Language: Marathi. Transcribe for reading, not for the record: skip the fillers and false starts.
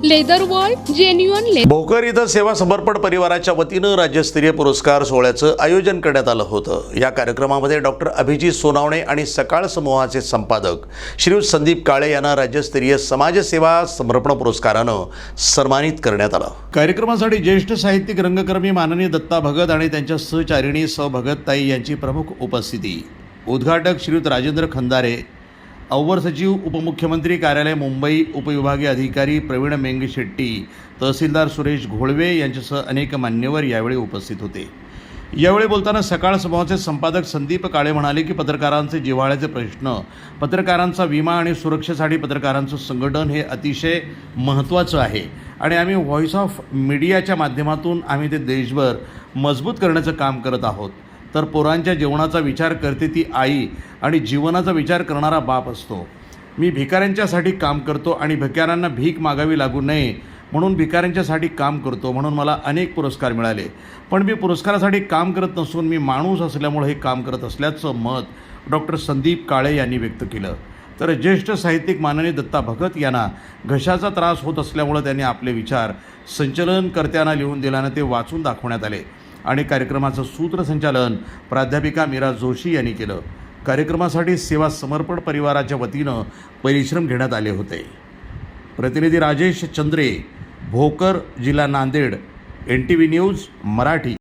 लेदर वॉल जेन्युइन भोकर इथं सेवा समर्पण परिवाराच्या वतीनं राज्यस्तरीय पुरस्कार सोहळ्याचं आयोजन करण्यात आलं होतं। या कार्यक्रमामध्ये डॉक्टर अभिजित सोनावणे आणि सकाळ समूहाचे संपादक श्रीयुत संदीप काळे यांना राज्यस्तरीय समाजसेवा समर्पण पुरस्कारानं सन्मानित करण्यात आलं। कार्यक्रमासाठी ज्येष्ठ साहित्यिक रंगकर्मी माननीय दत्ता भगत आणि त्यांच्या सहचारिणी भगतताई यांची प्रमुख उपस्थिती। उद्घाटक श्रीयुत राजेंद्र खंदारे, अव्वर सचिव उपमुख्यमंत्री कार्यालय मुंबई, उपविभागीय अधिकारी प्रवीण मेंगशेट्टी, तहसीलदार सुरेश घोळवे यांच्यासह अनेक मान्यवर यावेळी उपस्थित होते। यावेळी बोलताना सकाळ समूहाचे संपादक संदीप काळे म्हणाले की पत्रकारांचे जिव्हाळ्याचे प्रश्न, पत्रकारांचा विमा आणि सुरक्षेसाठी पत्रकारांचं संघटन हे अतिशय महत्त्वाचं आहे आणि आम्ही व्हॉइस ऑफ मीडियाच्या माध्यमातून आम्ही ते देशभर मजबूत करण्याचं काम करत आहोत। तर पोरांच्या जेवणाचा विचार करते ती आई आणि जीवनाचा विचार करणारा बाप असतो। मी भिकाऱ्यांच्यासाठी काम करतो आणि भिकाऱ्यांना भीक मागावी लागू नये म्हणून भिकाऱ्यांच्यासाठी काम करतो, म्हणून मला अनेक पुरस्कार मिळाले। पण मी पुरस्कारासाठी काम करत नसून मी माणूस असल्यामुळे हे काम करत असल्याचं मत डॉक्टर संदीप काळे यांनी व्यक्त केलं। तर ज्येष्ठ साहित्यिक माननीय दत्ता भगत यांना घशाचा त्रास होत असल्यामुळे त्यांनी आपले विचार संचलनकर्त्यांना लिहून दिल्यानं ते वाचून दाखवण्यात आले आणि कार्यक्रमाचं सूत्रसंचालन प्राध्यापिका मीरा जोशी यांनी केलं। कार्यक्रमासाठी सेवा समर्पण परिवाराच्या वतीनं परिश्रम घेण्यात आले होते। प्रतिनिधी राजेश चंद्रे, भोकर, जिल्हा नांदेड, NTV न्यूज मराठी।